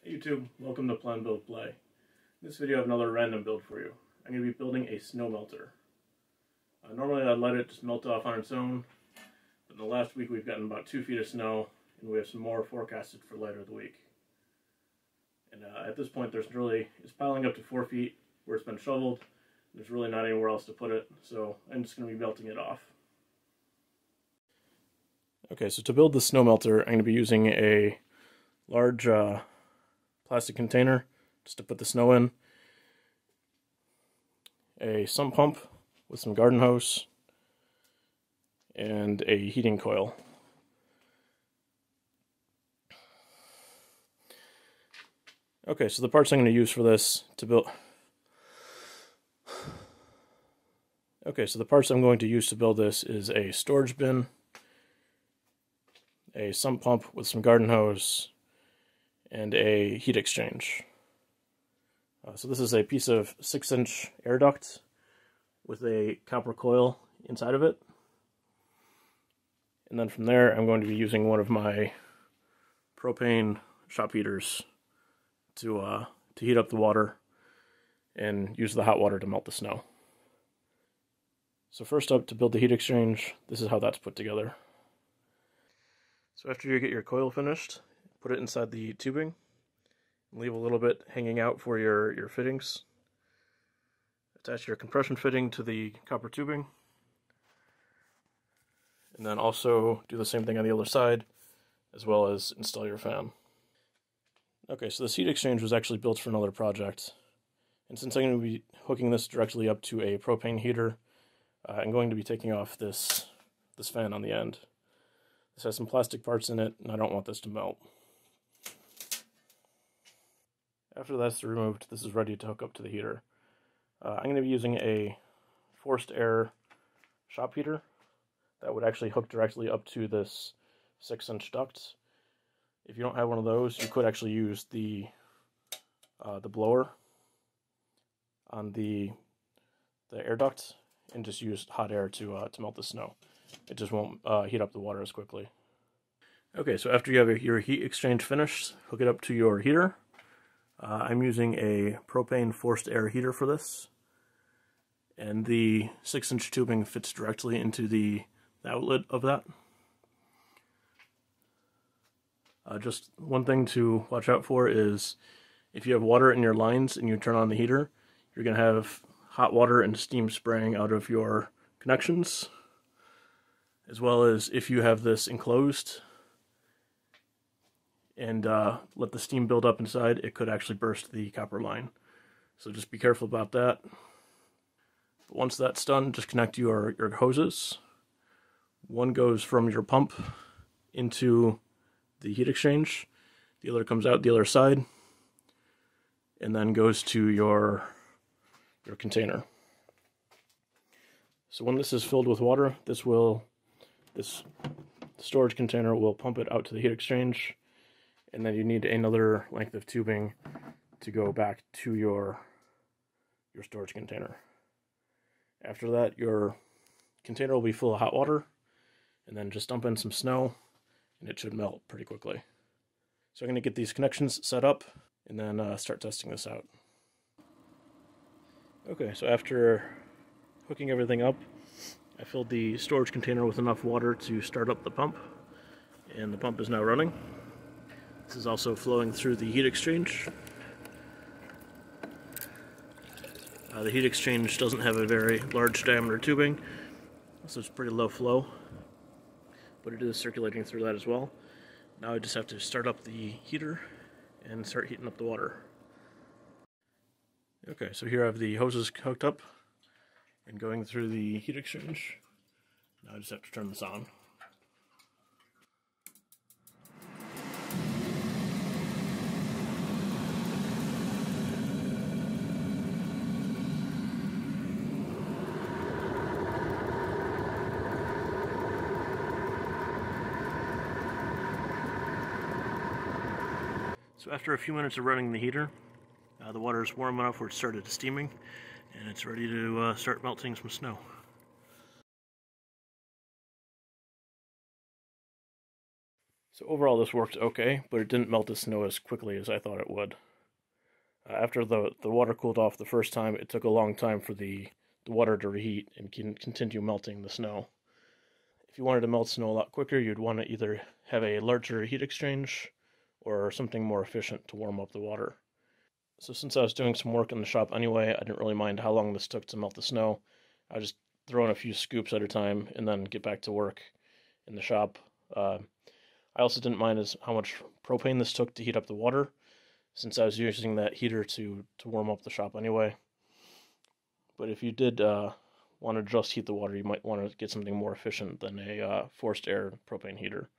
Hey YouTube, welcome to Plan Build Play. In this video I have another random build for you. I'm going to be building a snow melter. Normally I'd let it just melt off on its own, but in the last week we've gotten about 2 feet of snow, and we have some more forecasted for later in the week. And at this point it's piling up to 4 feet where it's been shoveled. There's really not anywhere else to put it, so I'm just going to be melting it off. Okay, so to build the snow melter I'm going to be using a large plastic container just to put the snow in, a sump pump with some garden hose, and a heating coil. Okay, so the parts I'm going to use for this to build... Okay, so the parts I'm going to use to build this is a storage bin, a sump pump with some garden hose, and a heat exchange. So this is a piece of 6-inch air duct with a copper coil inside of it. And then from there I'm going to be using one of my propane shop heaters to heat up the water and use the hot water to melt the snow. So first up, to build the heat exchange, this is how that's put together. So after you get your coil finished, put it inside the tubing, and leave a little bit hanging out for your fittings. Attach your compression fitting to the copper tubing, and then also do the same thing on the other side, as well as install your fan. Okay, so this heat exchange was actually built for another project, and since I'm going to be hooking this directly up to a propane heater, I'm going to be taking off this fan on the end. This has some plastic parts in it, and I don't want this to melt. After that's removed, this is ready to hook up to the heater. I'm going to be using a forced air shop heater that would actually hook directly up to this 6-inch duct. If you don't have one of those, you could actually use the blower on the air duct and just use hot air to melt the snow. It just won't heat up the water as quickly. Okay, so after you have your heat exchange finished, hook it up to your heater. I'm using a propane forced air heater for this, and the 6-inch tubing fits directly into the outlet of that. Just one thing to watch out for is if you have water in your lines and you turn on the heater, you're going to have hot water and steam spraying out of your connections, as well as if you have this enclosed and let the steam build up inside, it could actually burst the copper line. So just be careful about that. But once that's done, just connect your hoses. One goes from your pump into the heat exchange, the other comes out the other side, and then goes to your container. So when this is filled with water, this storage container will pump it out to the heat exchange, and then you need another length of tubing to go back to your storage container. After that, your container will be full of hot water, and then just dump in some snow, and it should melt pretty quickly. So I'm going to get these connections set up, and then start testing this out. Okay, so after hooking everything up, I filled the storage container with enough water to start up the pump, and the pump is now running. This is also flowing through the heat exchange. The heat exchange doesn't have a very large diameter tubing, so it's pretty low flow, but it is circulating through that as well. Now I just have to start up the heater and start heating up the water. Okay, so here I have the hoses hooked up and going through the heat exchange. Now I just have to turn this on. So after a few minutes of running the heater, the water is warm enough where it started steaming, and it's ready to start melting some snow. So overall this worked okay, but it didn't melt the snow as quickly as I thought it would. After the water cooled off the first time, it took a long time for the water to reheat and can continue melting the snow. If you wanted to melt snow a lot quicker, you'd want to either have a larger heat exchange or something more efficient to warm up the water. So since I was doing some work in the shop anyway, I didn't really mind how long this took to melt the snow. I just throw in a few scoops at a time and then get back to work in the shop. I also didn't mind how much propane this took to heat up the water, since I was using that heater to warm up the shop anyway. But if you did want to just heat the water, you might want to get something more efficient than a forced air propane heater.